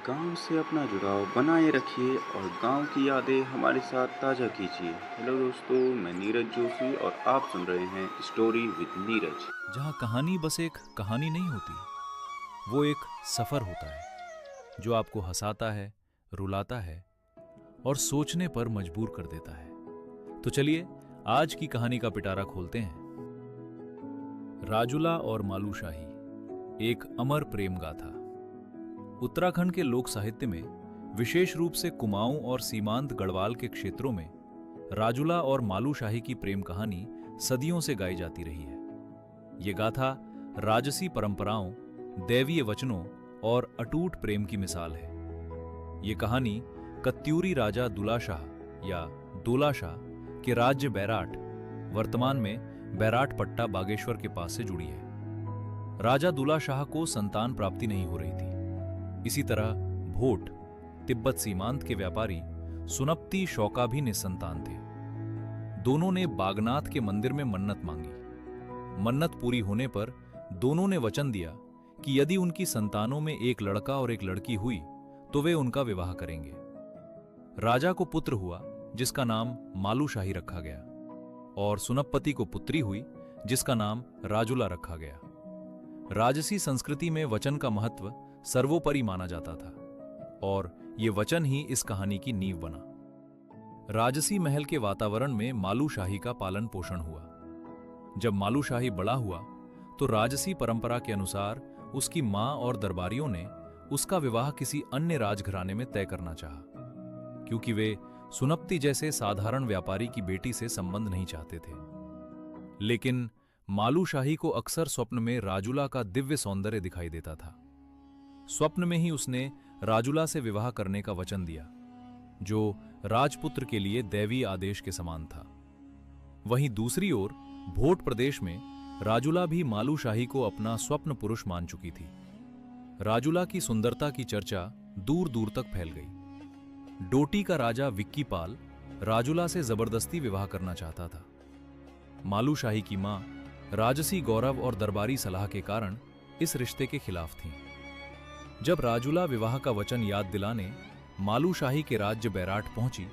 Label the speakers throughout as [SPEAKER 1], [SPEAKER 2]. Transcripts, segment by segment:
[SPEAKER 1] गांव से अपना जुड़ाव बनाए रखिए और गांव की यादें हमारे साथ ताज़ा कीजिए। हेलो दोस्तों, मैं नीरज जोशी और आप सुन रहे हैं स्टोरी विद नीरज।
[SPEAKER 2] जहाँ कहानी बस एक कहानी नहीं होती, वो एक सफर होता है जो आपको हंसाता है, रुलाता है और सोचने पर मजबूर कर देता है। तो चलिए आज की कहानी का पिटारा खोलते हैं। राजुला और मालूशाही, एक अमर प्रेम गाथा। उत्तराखंड के लोक साहित्य में, विशेष रूप से कुमाऊं और सीमांत गढ़वाल के क्षेत्रों में, राजुला और मालूशाही की प्रेम कहानी सदियों से गाई जाती रही है। ये गाथा राजसी परंपराओं, दैवीय वचनों और अटूट प्रेम की मिसाल है। ये कहानी कत्यूरी राजा दुलाशाह या दोलाशाह के राज्य बैराट, वर्तमान में बैराट पट्टा बागेश्वर के पास से जुड़ी है। राजा दुलाशाह को संतान प्राप्ति नहीं हो रही थी। इसी तरह भोट, तिब्बत सीमांत के व्यापारी सुनप्ति शौका भी निसंतान थे। दोनों ने बागनाथ के मंदिर में मन्नत मांगी। मन्नत पूरी होने पर दोनों ने वचन दिया कि यदि उनकी संतानों में एक लड़का और एक लड़की हुई तो वे उनका विवाह करेंगे। राजा को पुत्र हुआ जिसका नाम मालूशाही रखा गया और सुनप्पति को पुत्री हुई जिसका नाम राजुला रखा गया। राजसी संस्कृति में वचन का महत्व सर्वोपरि माना जाता था और ये वचन ही इस कहानी की नींव बना। राजसी महल के वातावरण में मालूशाही का पालन पोषण हुआ। जब मालूशाही बड़ा हुआ तो राजसी परंपरा के अनुसार उसकी मां और दरबारियों ने उसका विवाह किसी अन्य राजघराने में तय करना चाहा, क्योंकि वे सुनप्ति जैसे साधारण व्यापारी की बेटी से संबंध नहीं चाहते थे। लेकिन मालूशाही को अक्सर स्वप्न में राजुला का दिव्य सौंदर्य दिखाई देता था। स्वप्न में ही उसने राजुला से विवाह करने का वचन दिया, जो राजपुत्र के लिए दैवीय आदेश के समान था। वहीं दूसरी ओर भोट प्रदेश में राजुला भी मालूशाही को अपना स्वप्न पुरुष मान चुकी थी। राजुला की सुंदरता की चर्चा दूर दूर तक फैल गई। डोटी का राजा विक्की पाल राजुला से जबरदस्ती विवाह करना चाहता था। मालूशाही की मां राजसी गौरव और दरबारी सलाह के कारण इस रिश्ते के खिलाफ थीं। जब राजुला विवाह का वचन याद दिलाने मालूशाही के राज्य बैराट पहुंची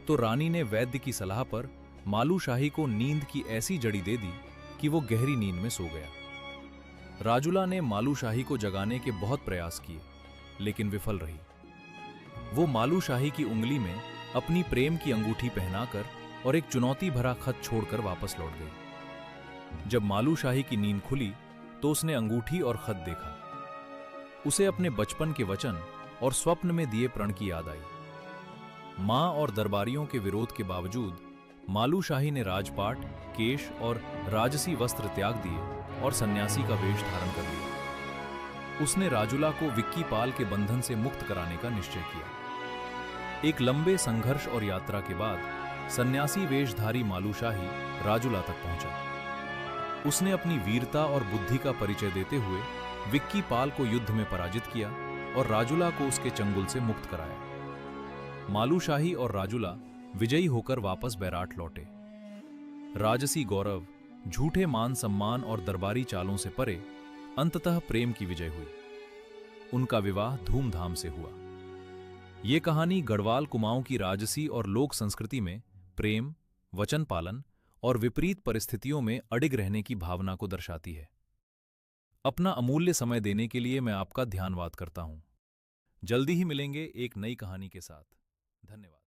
[SPEAKER 2] तो रानी ने वैद्य की सलाह पर मालूशाही को नींद की ऐसी जड़ी दे दी कि वो गहरी नींद में सो गया। राजुला ने मालूशाही को जगाने के बहुत प्रयास किए, लेकिन विफल रही। वो मालूशाही की उंगली में अपनी प्रेम की अंगूठी पहनाकर और एक चुनौती भरा खत छोड़कर वापस लौट गई। जब मालूशाही की नींद खुली तो उसने अंगूठी और खत देखा। उसे अपने बचपन के वचन और स्वप्न में दिए प्रण की याद आई। मां और दरबारियों के विरोध के बावजूद मालूशाही ने राजपाट, केश और राजसी वस्त्र त्याग दिए और सन्यासी का वेश धारण कर लिया। उसने राजुला को विक्की पाल के बंधन से मुक्त कराने का निश्चय किया। एक लंबे संघर्ष और यात्रा के बाद सन्यासी वेशधारी मालूशाही राजुला तक पहुंचा। उसने अपनी वीरता और बुद्धि का परिचय देते हुए विक्की पाल को युद्ध में पराजित किया और राजुला को उसके चंगुल से मुक्त कराया। मालूशाही और राजुला विजयी होकर वापस बैराट लौटे। राजसी गौरव, झूठे मान सम्मान और दरबारी चालों से परे अंततः प्रेम की विजय हुई। उनका विवाह धूमधाम से हुआ। ये कहानी गढ़वाल कुमाऊं की राजसी और लोक संस्कृति में प्रेम, वचन पालन और विपरीत परिस्थितियों में अडिग रहने की भावना को दर्शाती है। अपना अमूल्य समय देने के लिए मैं आपका धन्यवाद करता हूं। जल्दी ही मिलेंगे एक नई कहानी के साथ। धन्यवाद।